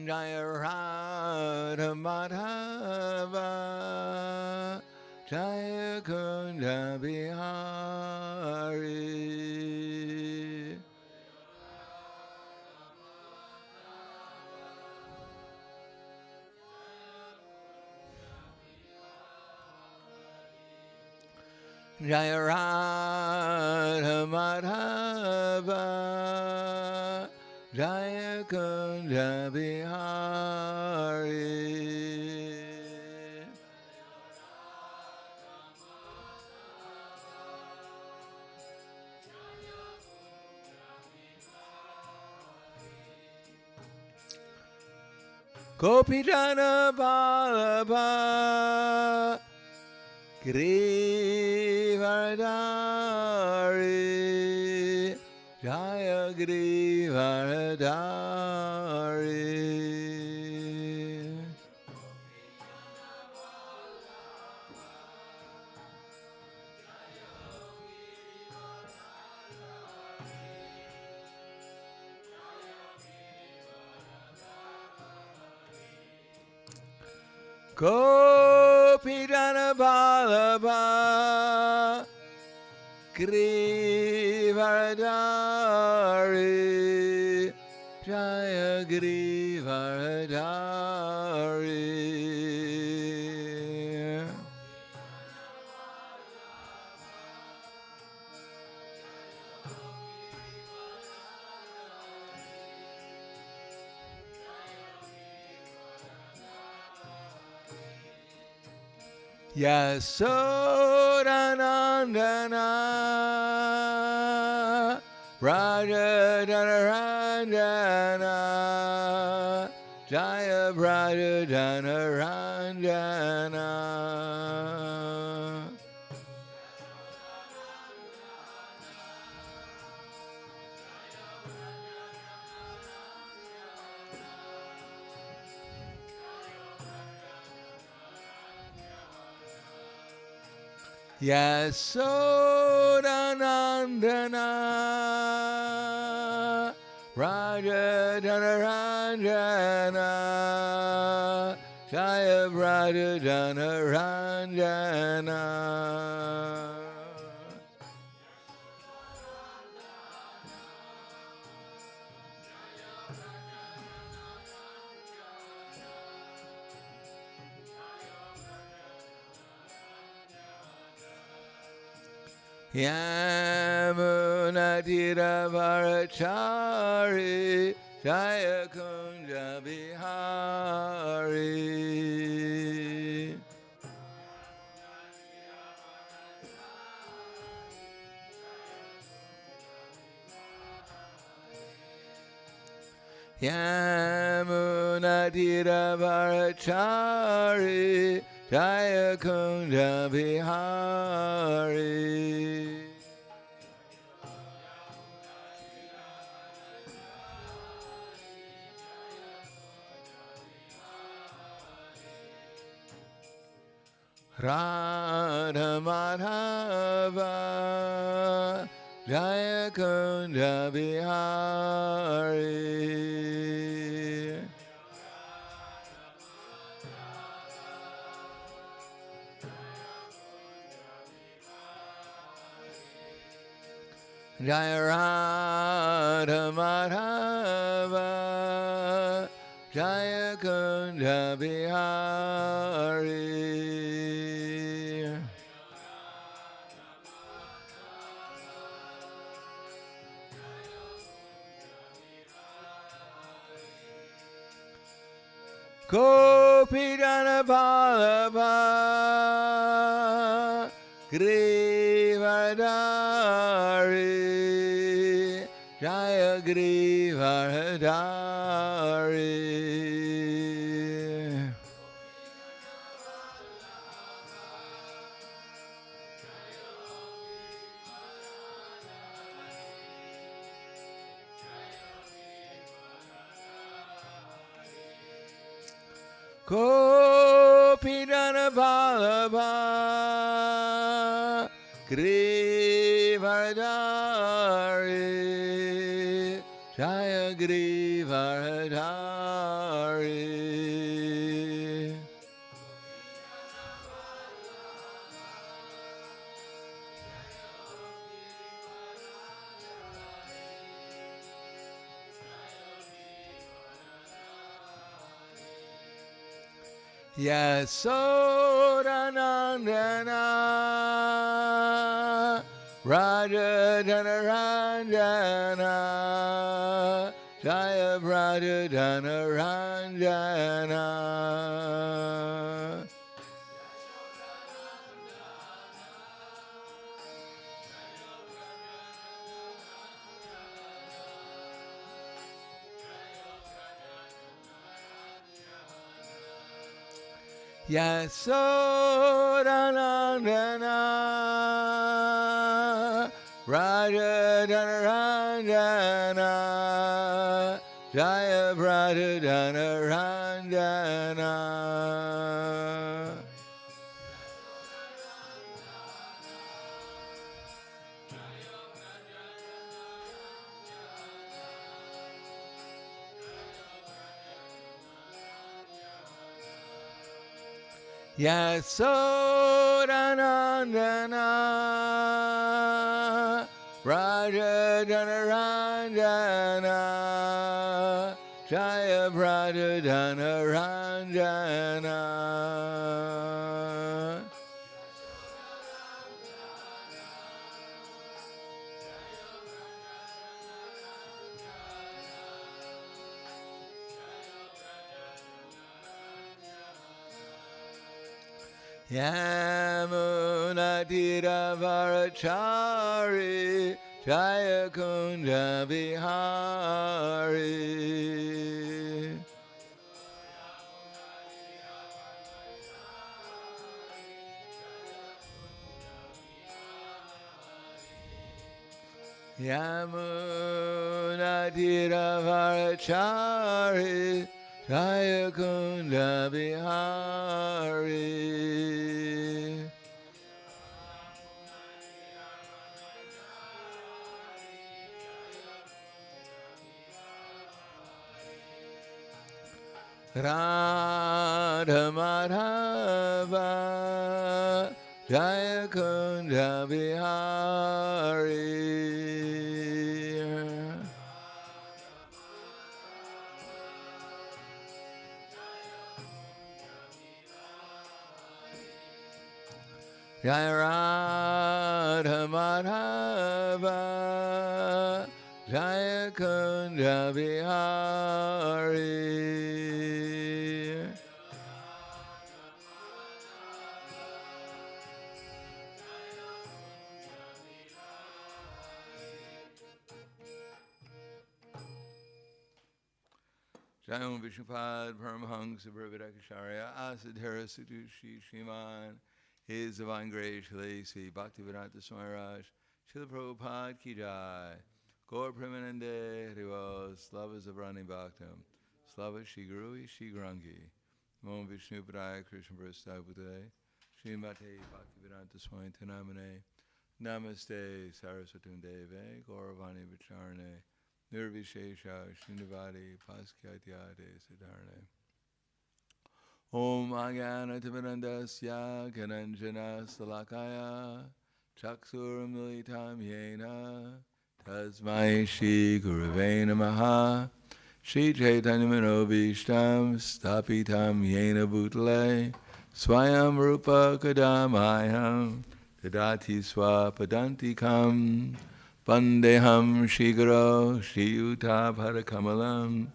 Jaya Radha Madhava Jaya Kunda Bihari. Jaya Radha Madhava Jaya Kunda Bihari. Gopijana Vallabha Girivardhari Jaya Girivardhari. Gopijana Vallabha Girivardhari Jaya Girivardhari. Yasodhanandana Brajadhanaranjana Jaya Brajadhanaranjana. Yasodhanandana Brajadhanaranjana Jaya Brajadhanaranjana. Yamunatiravarachari Jaya Kunja Bihari. Yamunatiravarachari Jaya Kunja Bihari. Radha Madhava Jaya Kunja Bihari. Jaya Radha Madhava Jaya Kunja Bihari. Gopijana Vallabha Girivardhari Jaya Girivardhari. Gopijana Vallabha Girivardhari Jaya Girivardhari. Yasodanandana Raja Dhanaranjana Jaya Raja Dhanaranjana Yasodanandana Raja Dhanaranjana Jaya Raja Dhanaranjana Yasodanandana Raja Dhanaranjana Jaya Raja Dhanaranjana Yamunatiravarachari Jaya Kunja Vihari Yamunatiravarachari Jaya Kunja Vihari Radha Madhava Jaya Kunja Vihari Jaya Radha Madhava Jaya Kunja Vihari Jayam Vishnupad Paramahansa Brahvidakacharya Asadhara Satushi Shriman His Divine Grace Sri Bhaktivedanta Swami Maharaj Srila Prabhupada Ki Jai Gaur Premanande Harival Slava Zavrani Bhaktam Slava Shri Guru Shri Grangi Om Vishnupadaya Krishna Prastabhute Srimate Bhaktivedanta Swami Tanamane Namaste Saraswatam Deve Gauravani Vicharane Nirvishesha Srinivadi Paskyatyade Siddharne Om Agana Timirandasya Gananjana Salakaya Chaksur Militam Yena Tasmai Shri Gurave Namaha Shri Chaitanya Manobishtam Stapitam Yena Bhutale Swayam Rupa Kadamayam Tadati Swapadantikam Vandeham Shri Guru Shri Yuta Parakamalam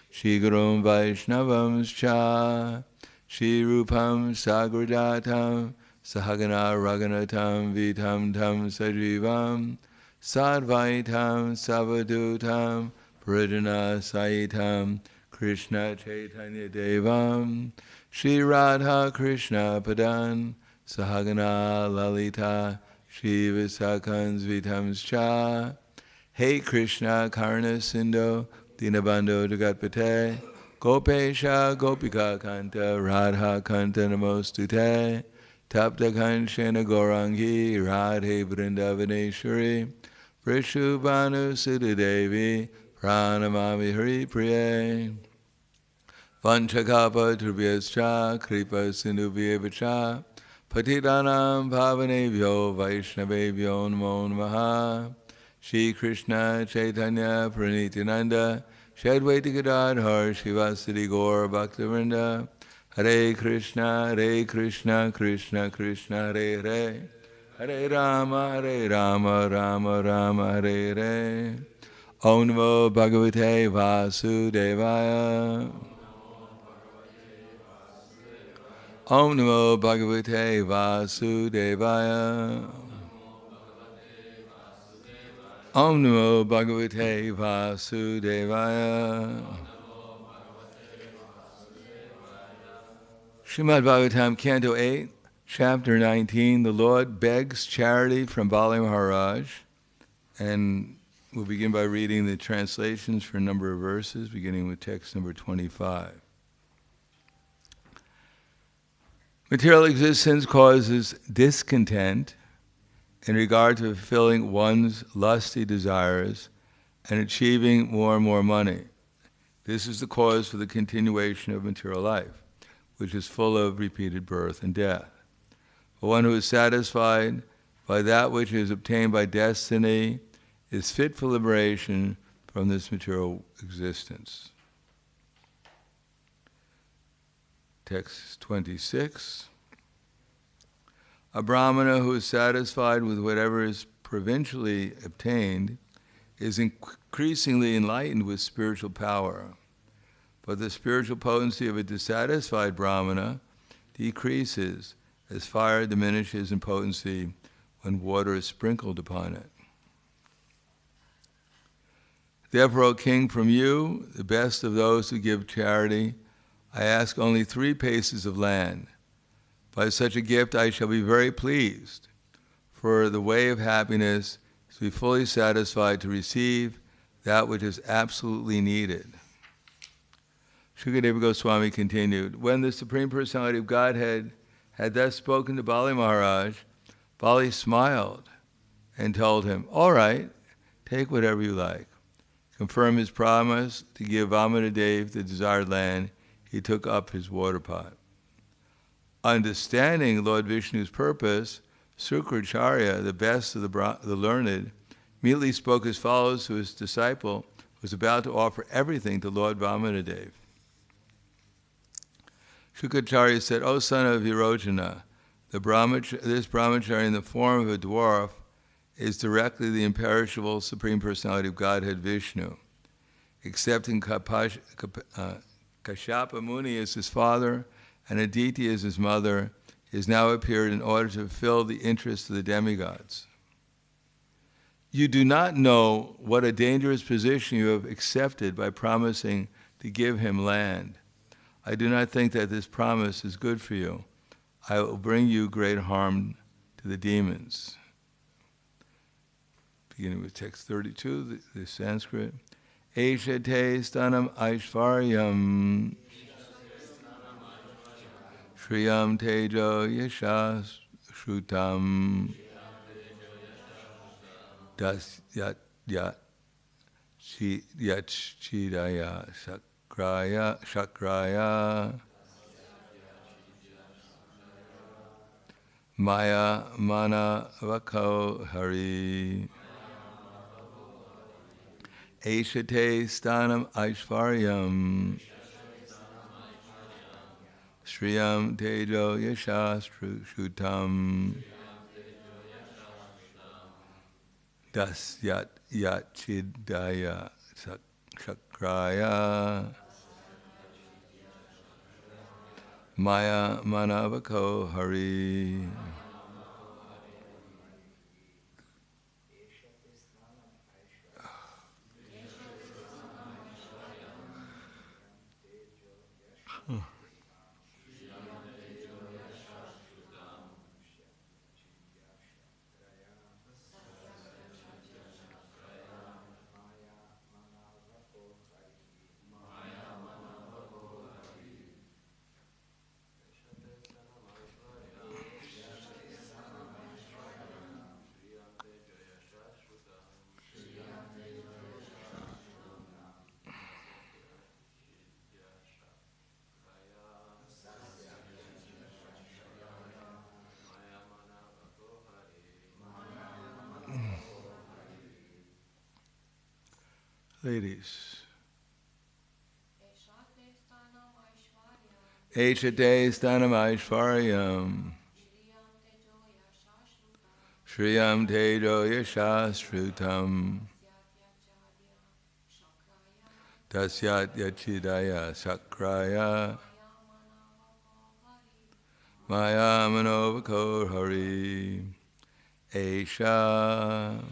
Shri Guru Vaishnavam Cha Shri Rupam Sagradatam Sahagana Raganatam Vitam Tam Sajivam Sadvaitam Savadutam Parijana Saitam Krishna Chaitanya Devam Shri Radha Krishna Padan Sahagana Lalita Shri Visakans Vitams Cha Hey Krishna Karna Sindho Dinabando Jagatpate Gopesha Gopika Kanta Radha Kanta Namostute Tapta Kanshena Gaurangi Radhe Vrindavaneshwari Prishubhanu Siddhadevi Pranamami Hari Priye Vanchakapa Trubhyascha Kripa Sindhubhyevacha Patitanam Bhavanebhyo Vaishnavebhyo Namo Namaha Shri Krishna Chaitanya Pranitinanda Shadvaita Gadadhar Shivasati Gaur Bhaktivinoda Hare Krishna, Krishna Krishna, Hare Hare, Hare Rama, Rama Rama, Hare Hare. Om Namo Bhagavate Vasudevaya. Om Namo Bhagavate Vasudevaya. Om Namo Bhagavate Vasudevaya. Srimad Bhagavatam, Canto 8, Chapter 19, the Lord begs charity from Bali Maharaj. And we'll begin by reading the translations for a number of verses, beginning with text number 25. Material existence causes discontent in regard to fulfilling one's lusty desires and achieving more and more money. This is the cause for the continuation of material life, which is full of repeated birth and death. For one who is satisfied by that which is obtained by destiny is fit for liberation from this material existence. Text 26. A brahmana who is satisfied with whatever is provincially obtained is increasingly enlightened with spiritual power. But the spiritual potency of a dissatisfied brahmana decreases as fire diminishes in potency when water is sprinkled upon it. Therefore, O king, from you, the best of those who give charity, I ask only 3 paces of land. By such a gift I shall be very pleased, for the way of happiness is to be fully satisfied to receive that which is absolutely needed. Shukadeva Goswami continued, when the Supreme Personality of Godhead had thus spoken to Bali Maharaj, Bali smiled and told him, all right, take whatever you like. Confirm his promise to give Vamanadev the desired land, he took up his water pot. Understanding Lord Vishnu's purpose, Sukracharya, the best of the learned, immediately spoke as follows to his disciple, who was about to offer everything to Lord Vamanadev. Shukracharya said, O son of Virojana, this brahmachari in the form of a dwarf is directly the imperishable Supreme Personality of Godhead Vishnu. Accepting Kashyapa Muni as his father and Aditi as his mother, he has now appeared in order to fulfill the interests of the demigods. You do not know what a dangerous position you have accepted by promising to give him land. I do not think that this promise is good for you. I will bring you great harm to the demons. Beginning with text 32, the Sanskrit. Eshate stanam aishvaryam Shriyam tejo yashas shrutam das yat chidaya shakraya maya mana vako hari Eshate stanam aishvaryam Shriyam tejo yashas shrutam das yat chidaya shakraya maya manavako hari. Ladies, Echate stanamaishvaryam Shriyam tejo yashashrutam Tasyat yachidaya sakraya Maya manovakor hari Esha.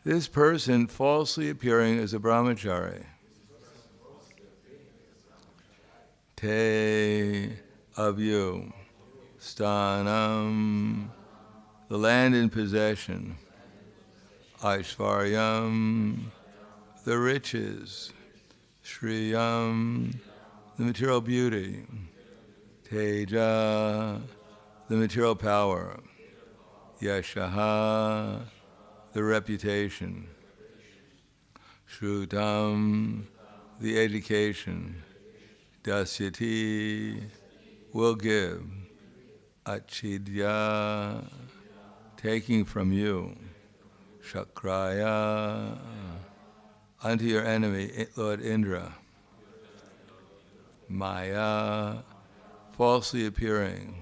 This person falsely appearing as a brahmachari. Te, of you. Stanam, the land in possession. Aishvaryam, the riches. Shriyam, the material beauty. Teja, the material power. Yashaha, the reputation. Shrutam, the education. Dasyati, will give. Achidya, taking from you. Shakraya, unto your enemy, Lord Indra. Maya, falsely appearing.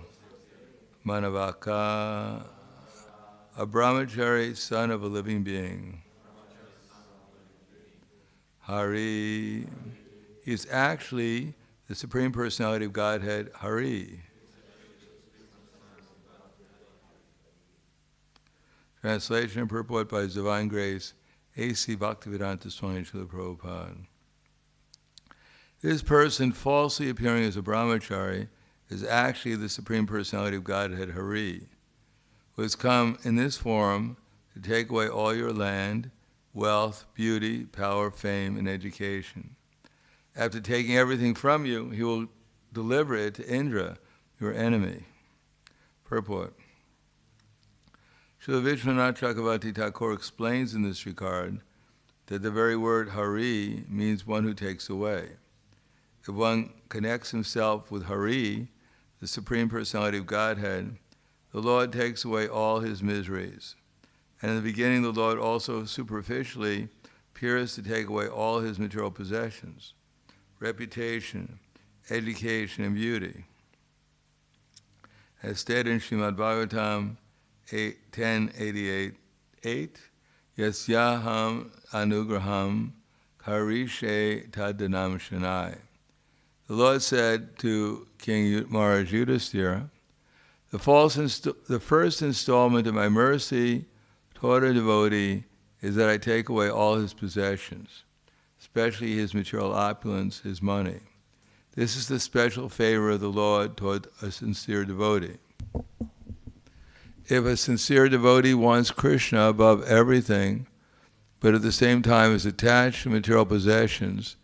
Manavaka, a brahmachari, son of a living being. Hari, he is actually the Supreme Personality of Godhead, Hari. Translation and purport by His Divine Grace, A.C. Bhaktivedanta Swami Srila Prabhupada. This person falsely appearing as a brahmachari is actually the Supreme Personality of Godhead, Hari, who has come in this form to take away all your land, wealth, beauty, power, fame, and education. After taking everything from you, he will deliver it to Indra, your enemy. Purport. Srila Vishwanath Chakravarti Thakur explains in this regard that the very word Hari means one who takes away. If one connects himself with Hari, the Supreme Personality of Godhead, the Lord takes away all his miseries. And in the beginning, the Lord also superficially appears to take away all his material possessions, reputation, education, and beauty. As stated in Srimad Bhagavatam 10:88, Yasyaham anugraham karishe tadanam shanai. The Lord said to King Maharaj Yudhisthira, the first installment of my mercy toward a devotee is that I take away all his possessions, especially his material opulence, his money. This is the special favor of the Lord toward a sincere devotee. If a sincere devotee wants Krishna above everything, but at the same time is attached to material possessions,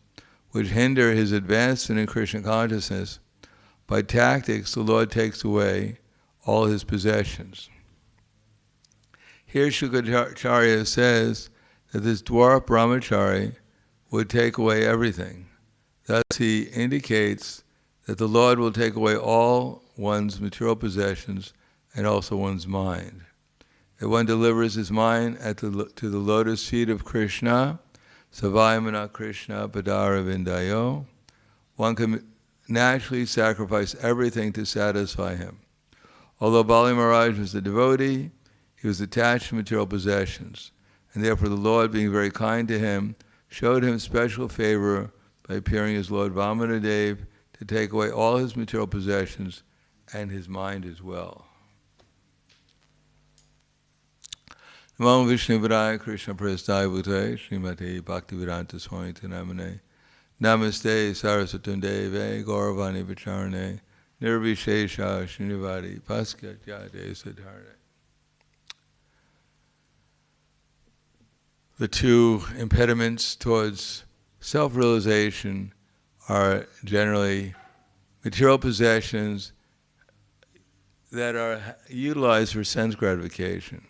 which hinder his advancement in Krishna consciousness, by tactics the Lord takes away all his possessions. Here Shukracharya says that this dwarf brahmachari would take away everything. Thus he indicates that the Lord will take away all one's material possessions and also one's mind. If one delivers his mind to the lotus feet of Krishna, Savayamana Krishna Padara Vindayo, one can naturally sacrifice everything to satisfy him. Although Bali Maharaj was a devotee, he was attached to material possessions, and therefore the Lord, being very kind to him, showed him special favor by appearing as Lord Vamanadev to take away all his material possessions and his mind as well. Namo Vishnu Padaya Krishna Prasthaya Bhutale Srimate Bhaktivedanta Swami Namane Namaste Saraswatam Deve Gauravani Vicharane Nirvishesha Srinivadi Paskatyade Siddharne. The two impediments towards self-realization are generally material possessions that are utilized for sense gratification.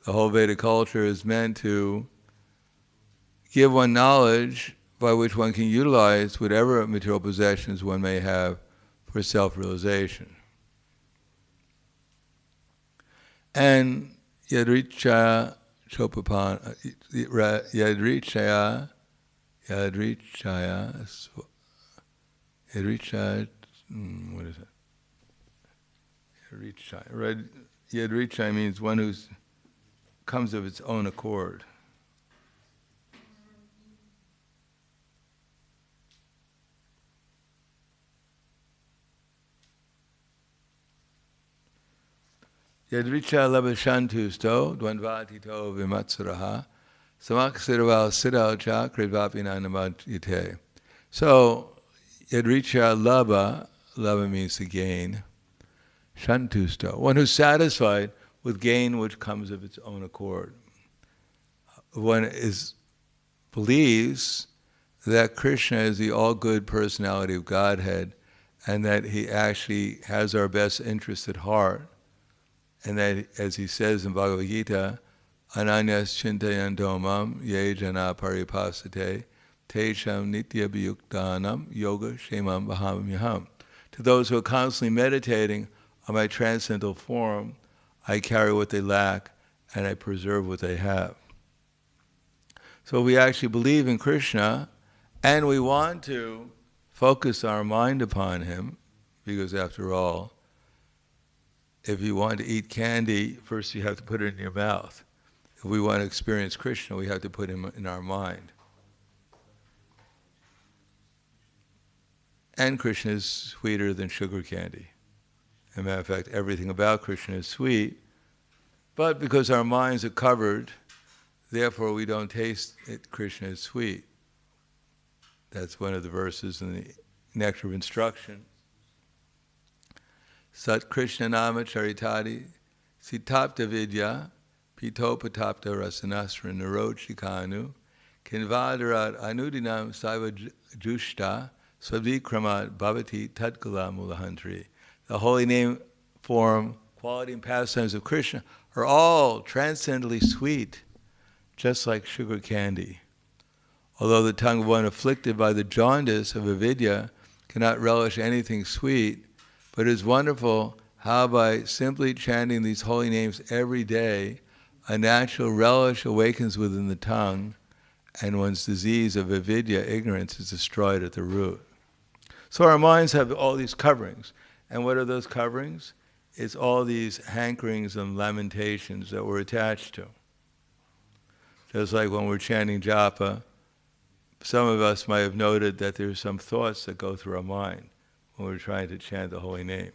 The whole Vedic culture is meant to give one knowledge by which one can utilize whatever material possessions one may have for self-realization. And yadrichaya chopapan, yadrichaya what is it? Yadrichai means one who comes of its own accord. Yadricha labashantusto dvandvatito vimatsuraha samaksiraval siddhalcha kridvapina namadyate. So, yadricha lava means to gain. Shantusto, one who's satisfied with gain which comes of its own accord. One believes that Krishna is the all-good personality of Godhead and that he actually has our best interest at heart. And that, as he says in Bhagavad Gita, Ananyas chintayanto mam ye jana paripasate tesham nitya bhayuktanam yoga shemam vahamyaham. To those who are constantly meditating on my transcendental form, I carry what they lack and I preserve what they have. So we actually believe in Krishna and we want to focus our mind upon him, because after all, if you want to eat candy, first you have to put it in your mouth. If we want to experience Krishna, we have to put him in our mind. And Krishna is sweeter than sugar candy. As a matter of fact, everything about Krishna is sweet, but because our minds are covered, therefore we don't taste it. Krishna is sweet. That's one of the verses in the Nectar of Instruction. Sat Krishna Nama Charitadi Sitapta Vidya Pitopatapta Rasanasra Narochikanu Kinvadarat Anudinam Saiva Jushta Svavikramat Bhavati Tatkala Mulahantri. The holy name, form, quality, and pastimes of Krishna are all transcendently sweet, just like sugar candy. Although the tongue of one afflicted by the jaundice of avidya cannot relish anything sweet, but it is wonderful how by simply chanting these holy names every day, a natural relish awakens within the tongue, and one's disease of avidya, ignorance, is destroyed at the root. So our minds have all these coverings. And what are those coverings? It's all these hankerings and lamentations that we're attached to. Just like when we're chanting japa, some of us might have noted that there's some thoughts that go through our mind when we're trying to chant the holy name.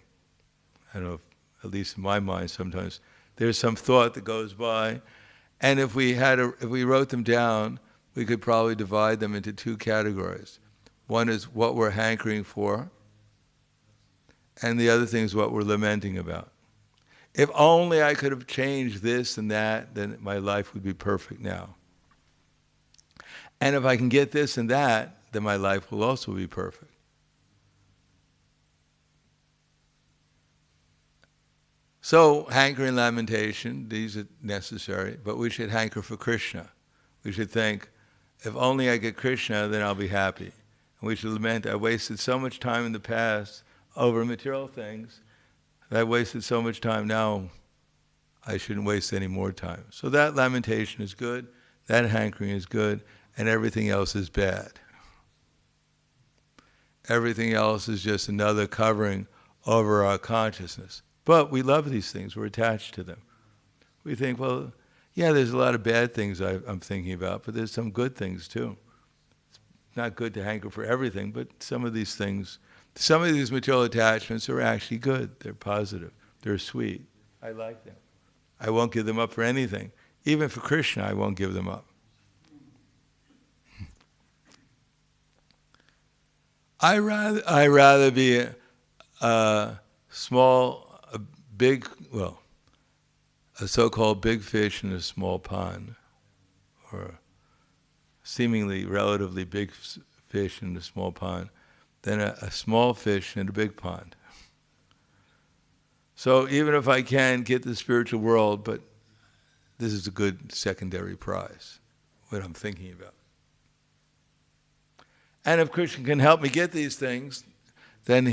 I don't know, at least in my mind sometimes, there's some thought that goes by, and if we wrote them down, we could probably divide them into two categories. One is what we're hankering for, and the other thing is what we're lamenting about. If only I could have changed this and that, then my life would be perfect now. And if I can get this and that, then my life will also be perfect. So, hanker and lamentation, these are necessary, but we should hanker for Krishna. We should think, if only I get Krishna, then I'll be happy. And we should lament, I wasted so much time in the past over material things. I wasted so much time, now I shouldn't waste any more time. So that lamentation is good, that hankering is good, and everything else is bad. Everything else is just another covering over our consciousness. But we love these things, we're attached to them. We think, well, yeah, there's a lot of bad things I'm thinking about, but there's some good things too. It's not good to hanker for everything, but some of these things, some of these material attachments are actually good. They're positive. They're sweet. I like them. I won't give them up for anything. Even for Krishna, I won't give them up. I rather be a so-called big fish in a small pond, or a seemingly relatively big fish in a small pond, than a small fish in a big pond. So even if I can get the spiritual world, but this is a good secondary prize, what I'm thinking about. And if Krishna can help me get these things, then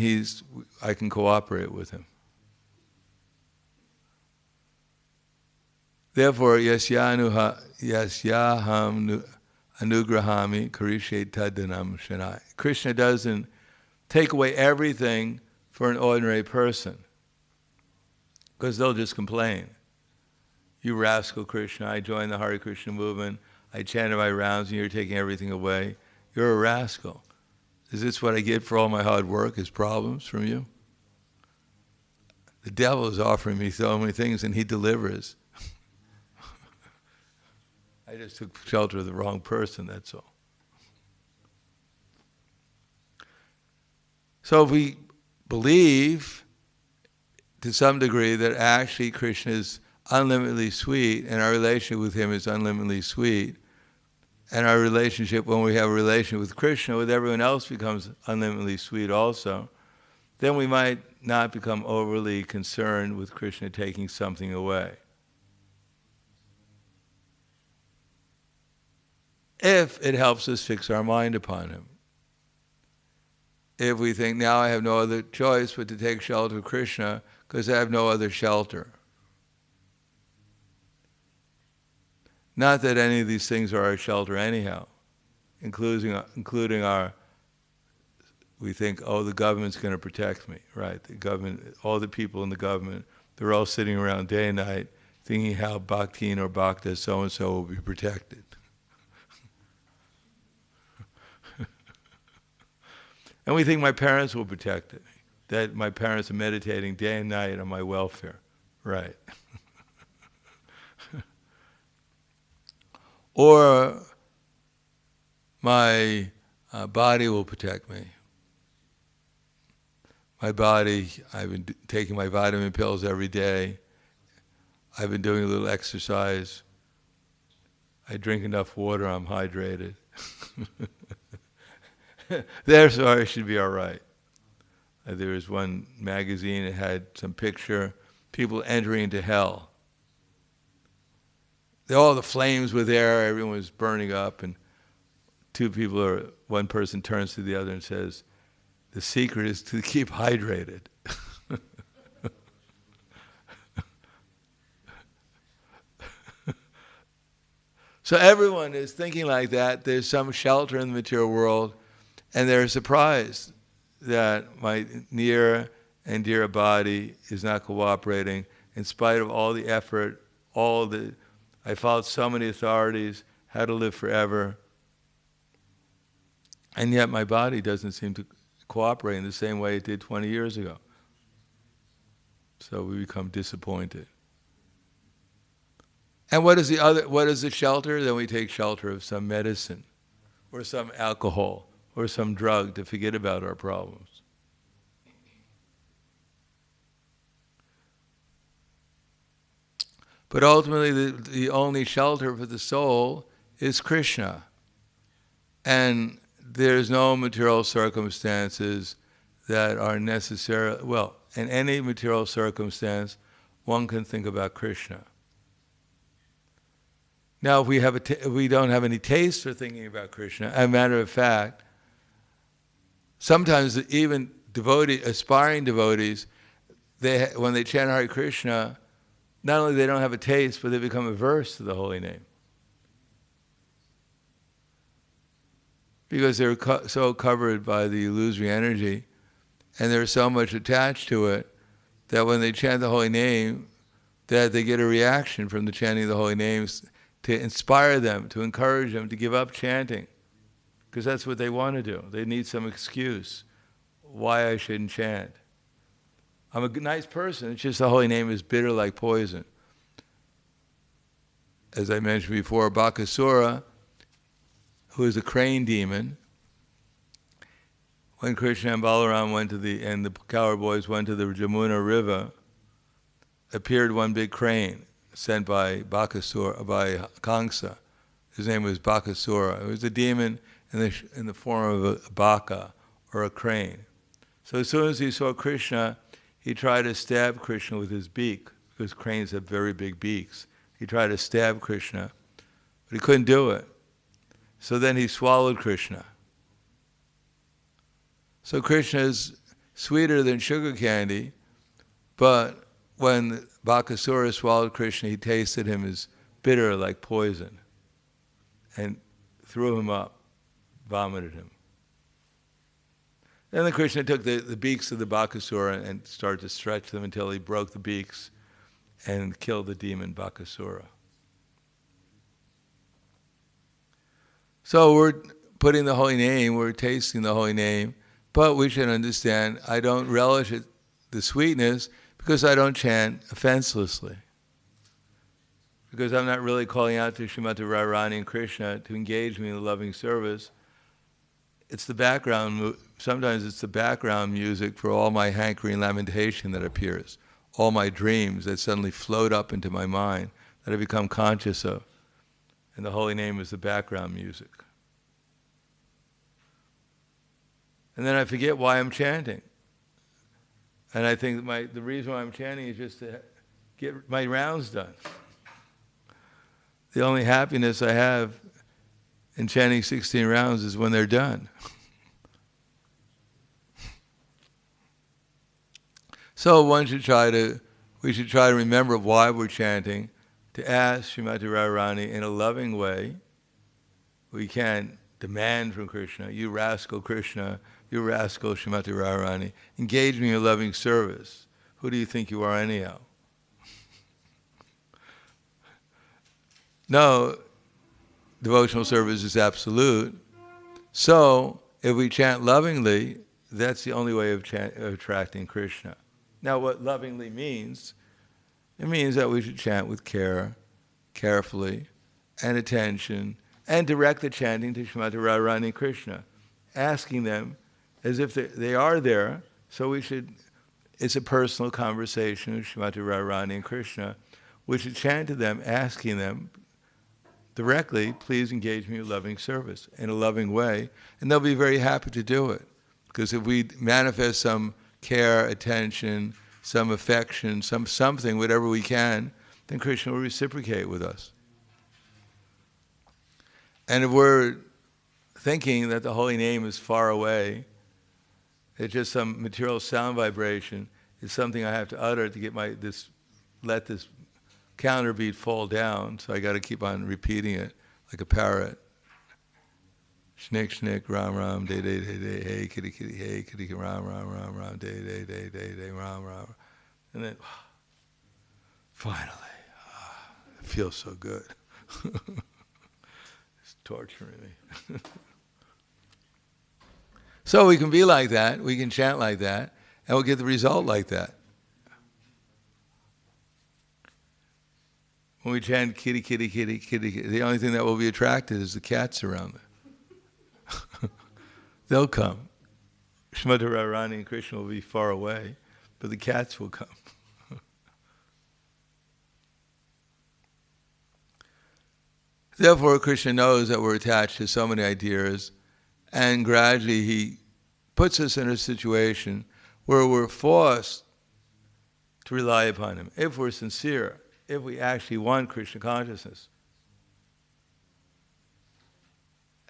I can cooperate with him. Therefore, yasyaham anugrahami karishe tadanam shanai. Krishna doesn't take away everything for an ordinary person, because they'll just complain. You rascal Krishna, I joined the Hare Krishna movement, I chanted my rounds and you're taking everything away. You're a rascal. Is this what I get for all my hard work, is problems from you? The devil is offering me so many things and he delivers. I just took shelter of the wrong person, that's all. So if we believe to some degree that actually Krishna is unlimitedly sweet and our relationship with him is unlimitedly sweet, and our relationship, when we have a relationship with Krishna, with everyone else becomes unlimitedly sweet also, then we might not become overly concerned with Krishna taking something away. If it helps us fix our mind upon him. If we think, now I have no other choice but to take shelter of Krishna because I have no other shelter. Not that any of these things are our shelter anyhow, including our, we think, oh, the government's going to protect me, right? The government, all the people in the government, they're all sitting around day and night thinking how Bhaktin or Bhakta so-and-so will be protected. And we think my parents will protect me, that my parents are meditating day and night on my welfare, right? Or my body will protect me. My body, I've been taking my vitamin pills every day. I've been doing a little exercise. I drink enough water, I'm hydrated. Therefore, I should be all right. There was one magazine that had some picture, people entering into hell. All the flames were there, everyone was burning up, and one person turns to the other and says, the secret is to keep hydrated. So everyone is thinking like that. There's some shelter in the material world, and they're surprised that my near and dear body is not cooperating in spite of all the effort, I followed so many authorities, how to live forever, and yet my body doesn't seem to cooperate in the same way it did 20 years ago. So we become disappointed. And what is the shelter? Then we take shelter of some medicine, or some alcohol, or some drug to forget about our problems. But ultimately, the only shelter for the soul is Krishna. And there's no material circumstances that are necessary. Well, in any material circumstance, one can think about Krishna. Now, if we don't have any taste for thinking about Krishna, as a matter of fact, sometimes even aspiring devotees, when they chant Hare Krishna, not only they don't have a taste, but they become averse to the holy name. Because they're so covered by the illusory energy, and they're so much attached to it, that when they chant the holy name, that they get a reaction from the chanting of the holy names to inspire them, to encourage them to give up chanting. Because that's what they want to do. They need some excuse why I shouldn't chant. I'm a nice person, it's just the holy name is bitter like poison. As I mentioned before, Bakasura, who is a crane demon, when Krishna and Balaram and the cowherd boys went to the Jamuna River, appeared one big crane sent by Bakasura, by Kamsa. His name was Bakasura. It was a demon in the form of a baka, or a crane. So as soon as he saw Krishna, he tried to stab Krishna with his beak, because cranes have very big beaks. He tried to stab Krishna, but he couldn't do it. So then he swallowed Krishna. So Krishna is sweeter than sugar candy, but when Bakasura swallowed Krishna, he tasted him as bitter like poison and threw him up, vomited him. Then the Krishna took the beaks of the Bakasura and started to stretch them until he broke the beaks and killed the demon Bakasura. So we're putting the holy name, we're tasting the holy name, but we should understand I don't relish it, the sweetness, because I don't chant offenselessly. Because I'm not really calling out to Srimati Radharani and Krishna to engage me in the loving service. It's the background, sometimes it's the background music for all my hankering lamentation that appears, all my dreams that suddenly float up into my mind, that I become conscious of. And the holy name is the background music. And then I forget why I'm chanting. And I think the reason why I'm chanting is just to get my rounds done. The only happiness I have in chanting 16 rounds is when they're done. So we should try to remember why we're chanting, to ask Srimati Radharani in a loving way. We can't demand from Krishna, you rascal Krishna, you rascal Srimati Radharani, engage me in loving service. Who do you think you are anyhow? No, devotional service is absolute. So if we chant lovingly, that's the only way of attracting Krishna. Now what lovingly means, it means that we should chant with care, carefully, and attention, and direct the chanting to Srimati Radharani and Krishna, asking them as if they are there, so it's a personal conversation with Srimati Radharani and Krishna. We should chant to them, asking them directly, please engage me in loving service, in a loving way, and they'll be very happy to do it. Because if we manifest some care, attention, some affection, something, whatever we can, then Krishna will reciprocate with us. And if we're thinking that the holy name is far away, it's just some material sound vibration, it's something I have to utter to get let this counter beat fall down, so I got to keep on repeating it like a parrot. Shnik, shnik, ram, ram, day, day, day, day, hey, kitty, kitty, hey, kitty, ram, ram, ram, ram, day, day, day, day, day, ram, ram. And then, finally, it feels so good. It's torturing me. So we can be like that, we can chant like that, and we'll get the result like that. When we chant kitty, kitty, kitty, kitty, kitty, the only thing that will be attracted is the cats around there. They'll come. Srimati Radharani and Krishna will be far away, but the cats will come. Therefore, Krishna knows that we're attached to so many ideas, and gradually he puts us in a situation where we're forced to rely upon him, if we're sincere, if we actually want Krishna consciousness.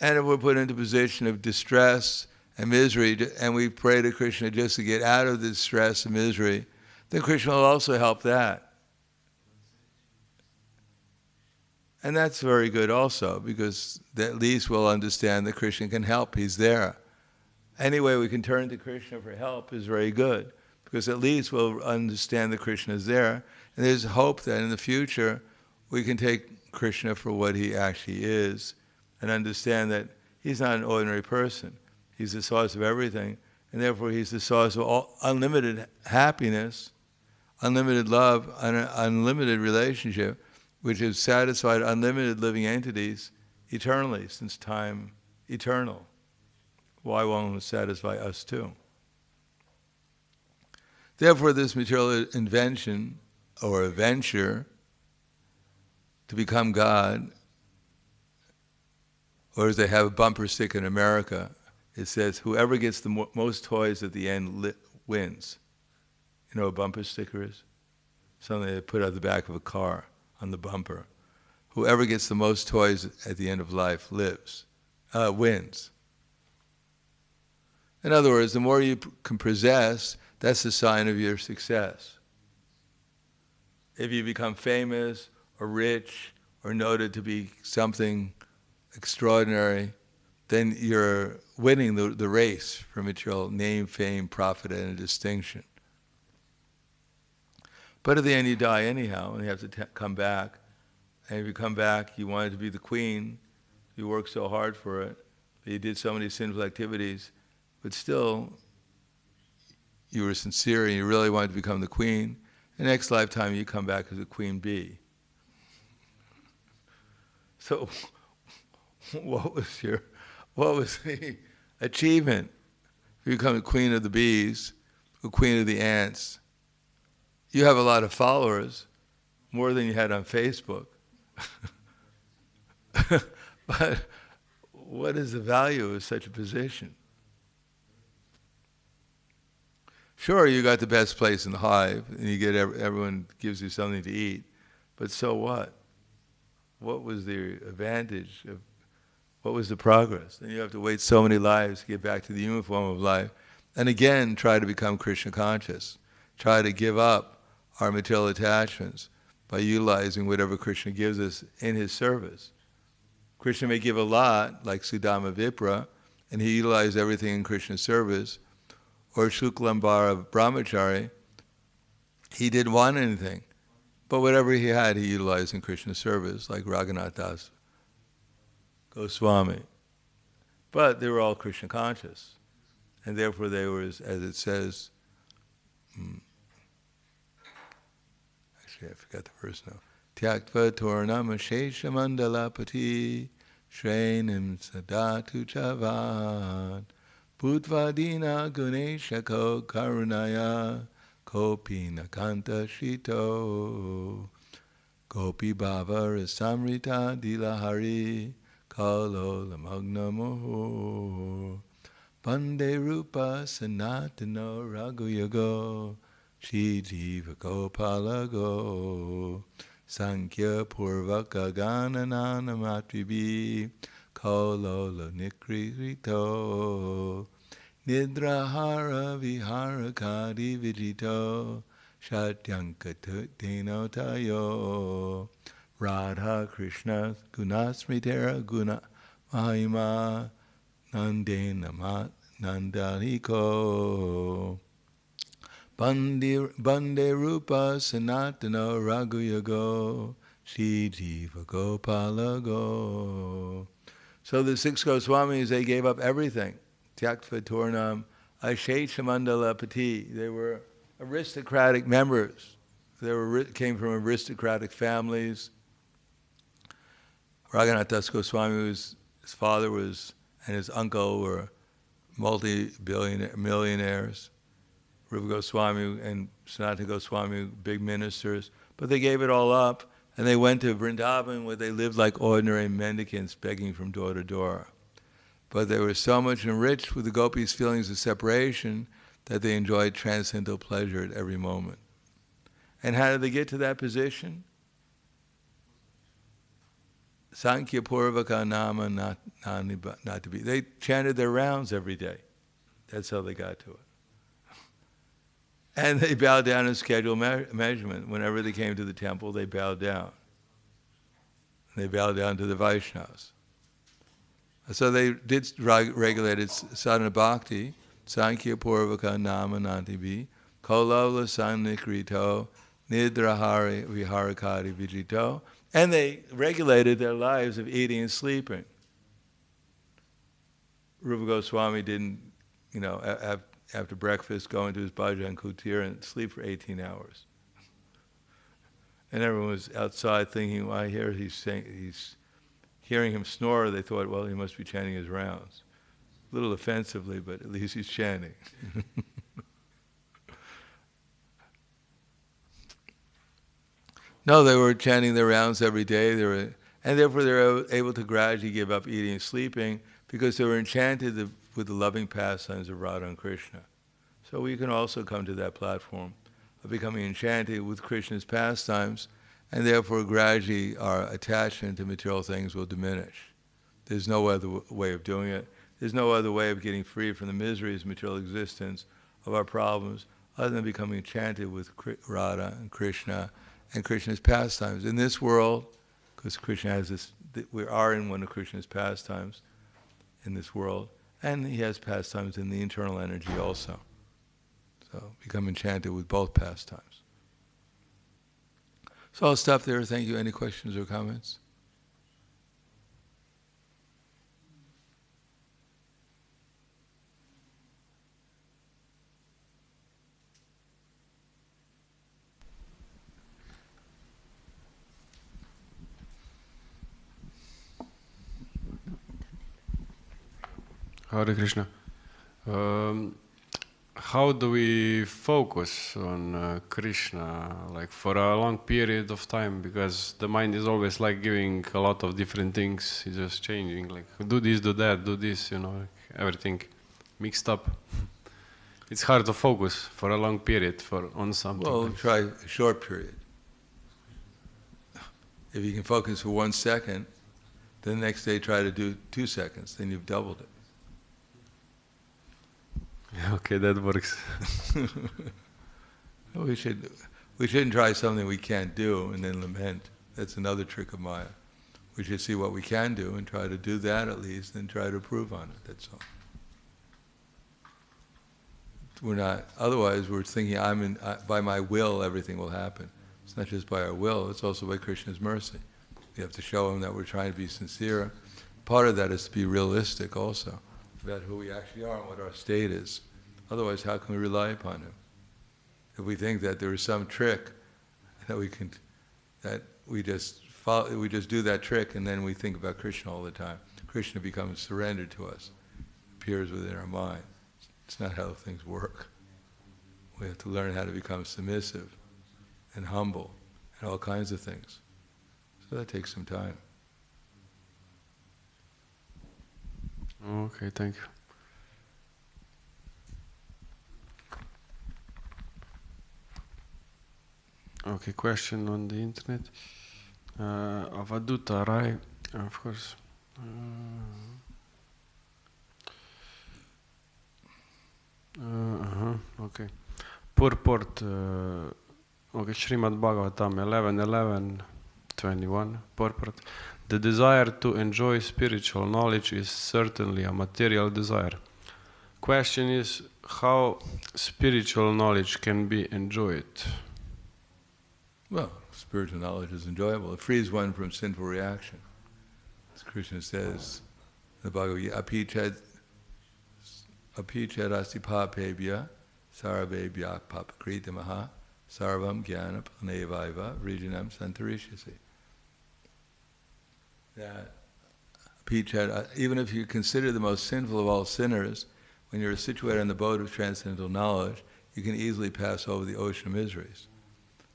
And if we're put into a position of distress and misery, and we pray to Krishna just to get out of this stress and misery, then Krishna will also help that. And that's very good also, because at least we'll understand that Krishna can help, he's there. Any way we can turn to Krishna for help is very good, because at least we'll understand that Krishna is there, and there's hope that in the future we can take Krishna for what he actually is, and understand that he's not an ordinary person. He's the source of everything, and therefore he's the source of all unlimited happiness, unlimited love, unlimited relationship, which has satisfied unlimited living entities eternally, since time eternal. Why won't it satisfy us too? Therefore, this material invention or a venture to become God, or as they have a bumper sticker in America, it says, whoever gets the most toys at the end wins. You know what a bumper sticker is? Something they put on the back of a car, on the bumper. Whoever gets the most toys at the end of life wins. In other words, the more you can possess, that's the sign of your success. If you become famous or rich or noted to be something extraordinary, then you're winning the race for material name, fame, profit, and distinction. But at the end you die anyhow, and you have to come back. And if you come back, you wanted to be the queen, you worked so hard for it, you did so many sinful activities, but still you were sincere and you really wanted to become the queen. The next lifetime you come back as a queen bee. So what was the achievement? If you become the queen of the bees, the queen of the ants, you have a lot of followers, more than you had on Facebook. But what is the value of such a position? Sure, you got the best place in the hive, and you get everyone gives you something to eat, but so what? What was the advantage of? What was the progress? And you have to wait so many lives to get back to the human form of life, and again try to become Krishna conscious. Try to give up our material attachments by utilizing whatever Krishna gives us in his service. Krishna may give a lot, like Sudama Vipra, and he utilized everything in Krishna's service. Or Shuklambara Brahmachari, he didn't want anything, but whatever he had, he utilized in Krishna's service, like Raghunath Das Goswami. But they were all Krishna conscious, and therefore they were, as it says, actually I forgot the verse now. Tyaktva tornam shesha mandalapati shrenim sadatu chavad Bhutvadina Guneshako Karunaya Kopi Nakanta Shito Gopi Bhava Rasamrita Dilahari Kalo Lamagna Moho Bande Rupa Sanatano Raghuyago Shri Jiva Gopalago Sankhya Purvaka Gananana Matribi Kolola Nikrito Nidrahara Vihara Kadi Vijito Shatyanka Teno Tayo Radha Krishna Gunasmitera Guna Mahima Nandena Nandaliko Bande Rupa Sanatana Raghuyago Shri Jiva Gopalago. So the 6 Goswamis, they gave up everything. Tyaktva Tornam Ashesha Mandala Pati. They were aristocratic members. They came from aristocratic families. Raghunath Das Goswami his father was, and his uncle were millionaires. Rupa Goswami and Sanatana Goswami, big ministers. But they gave it all up. And they went to Vrindavan, where they lived like ordinary mendicants, begging from door to door. But they were so much enriched with the gopis' feelings of separation that they enjoyed transcendental pleasure at every moment. And how did they get to that position? Sankhya Purvaka Nama not to be. They chanted their rounds every day. That's how they got to it. And they bowed down in scheduled measurement. Whenever they came to the temple, they bowed down. They bowed down to the Vaishnavas. So they did regulated sadhana bhakti, Sankhya Purvaka Nama Nantibi, Kolola Sannikrito, Nidrahari Viharakadi Vijito, and they regulated their lives of eating and sleeping. Rupa Goswami didn't, after breakfast, go into his bhajan kutir and sleep for 18 hours. And everyone was outside thinking, well, I hear he's hearing him snore. They thought, well, he must be chanting his rounds. A little offensively, but at least he's chanting. No, they were chanting their rounds every day. And therefore they were able to gradually give up eating and sleeping because they were enchanted with the loving pastimes of Radha and Krishna. So we can also come to that platform of becoming enchanted with Krishna's pastimes, and therefore gradually our attachment to material things will diminish. There's no other way of doing it. There's no other way of getting free from the miseries of material existence, of our problems, other than becoming enchanted with Radha and Krishna and Krishna's pastimes. In this world, because Krishna has this, we are in one of Krishna's pastimes, in this world, and he has pastimes in the internal energy also. So become enchanted with both pastimes. So I'll stop there. Thank you. Any questions or comments? Hare Krishna. How do we focus on Krishna, like for a long period of time? Because the mind is always like giving a lot of different things. It's just changing, like do this, do that, do this, you know, like everything mixed up. It's hard to focus for a long period on something. Well, try a short period. If you can focus for 1 second, then the next day try to do 2 seconds, then you've doubled it. Okay, that works. We shouldn't try something we can't do and then lament. That's another trick of Maya. We should see what we can do and try to do that at least, and try to improve on it. That's all. Otherwise we're thinking by my will everything will happen. It's not just by our will, it's also by Krishna's mercy. We have to show him that we're trying to be sincere. Part of that is to be realistic also, about who we actually are and what our state is. Otherwise, how can we rely upon him? If we think that there is some trick that we just do that trick and then we think about Krishna all the time. Krishna becomes surrendered to us, appears within our mind. It's not how things work. We have to learn how to become submissive and humble and all kinds of things. So that takes some time. Okay, thank you. Okay, question on the internet. Avaduta Rai, of course. Okay. Purport, okay, Srimad Bhagavatam 11:11-21, purport. The desire to enjoy spiritual knowledge is certainly a material desire. Question is, how spiritual knowledge can be enjoyed? Well, spiritual knowledge is enjoyable. It frees one from sinful reaction. As Krishna says in the Bhagavad Gita, apichad asti papebhya sarvebhya papakritamaha sarvam jnana pranevaiva vrijanam santarishyasi. That even if you consider the most sinful of all sinners, when you're situated on the boat of transcendental knowledge, you can easily pass over the ocean of miseries.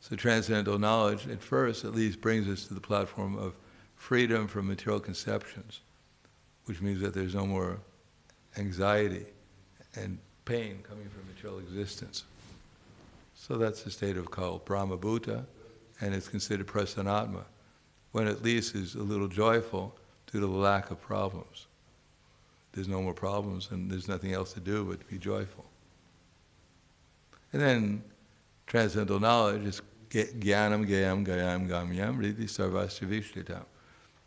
So transcendental knowledge, at first, at least, brings us to the platform of freedom from material conceptions, which means that there's no more anxiety and pain coming from material existence. So that's the state of called Brahma Bhuta, and it's considered prasanatma, when at least is a little joyful due to the lack of problems. There's no more problems and there's nothing else to do but to be joyful. And then transcendental knowledge is jnanam gayam gayam gamyam riddhi sarvasya vishlitam.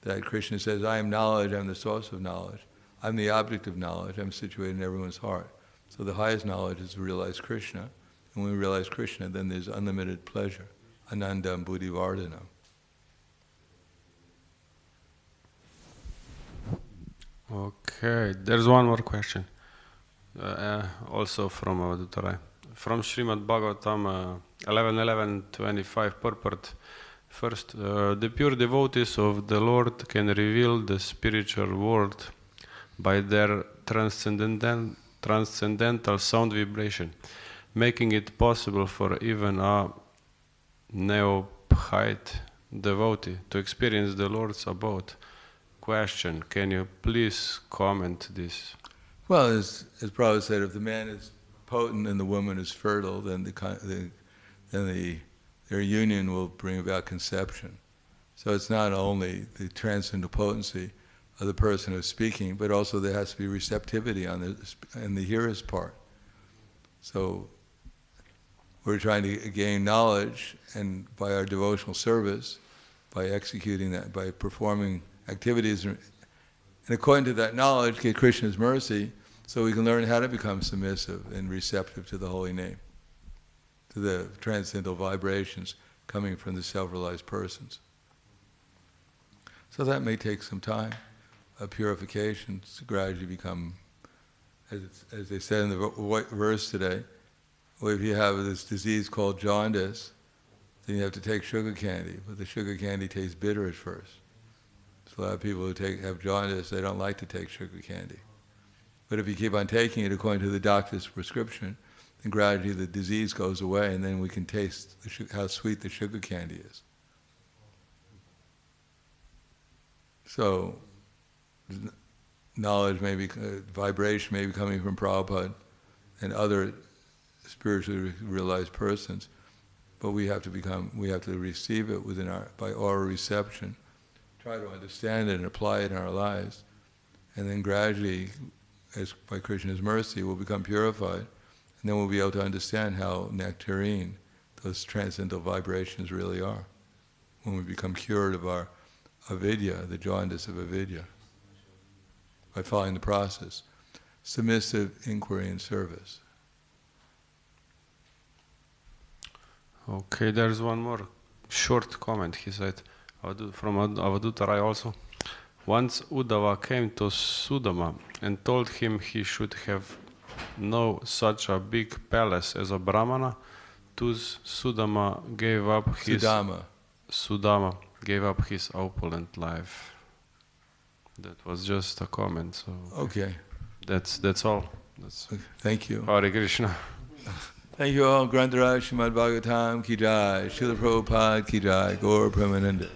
That Krishna says, I am knowledge, I'm the source of knowledge, I'm the object of knowledge, I'm situated in everyone's heart. So the highest knowledge is to realize Krishna, and when we realize Krishna, then there's unlimited pleasure, anandam buddhivardhanam. Okay, there's one more question, also from Avaduta. From Srimad Bhagavatam 11:11-25 purport. First, the pure devotees of the Lord can reveal the spiritual world by their transcendental sound vibration, making it possible for even a neophyte devotee to experience the Lord's abode. Question, can you please comment this? Well, as Prabhupada said, if the man is potent and the woman is fertile, then their union will bring about conception. So it's not only the transcendental potency of the person who's speaking, but also there has to be receptivity on the hearer's part. So we're trying to gain knowledge, and by our devotional service, by executing that, by performing activities And according to that knowledge, get Krishna's mercy, so we can learn how to become submissive and receptive to the holy name, to the transcendental vibrations coming from the self-realized persons. So that may take some time, a purification to gradually become, as they said in the verse today, well, if you have this disease called jaundice, then you have to take sugar candy, but the sugar candy tastes bitter at first. So a lot of people who have jaundice, they don't like to take sugar candy. But if you keep on taking it according to the doctor's prescription, then gradually the disease goes away, and then we can taste how sweet the sugar candy is. So, knowledge may be, vibration may be coming from Prabhupada and other spiritually realized persons, but we have to receive it by oral reception, try to understand it and apply it in our lives, and then gradually, by Krishna's mercy, we'll become purified, and then we'll be able to understand how nectarine those transcendental vibrations really are, when we become cured of our avidya, the jaundice of avidya, by following the process. Submissive inquiry and service. Okay, there's one more short comment. He said, from Avadutarai also. Once Uddhava came to Sudama and told him he should have no such a big palace as a Brahmana, thus Sudama gave up his... Sudama gave up his opulent life. That was just a comment. So okay. That's all. Thank you. Hare Krishna. Thank you all. Grantaraj Srimad Bhagavatam ki jai, Srila Prabhupada ki jai, Gaur Premananda.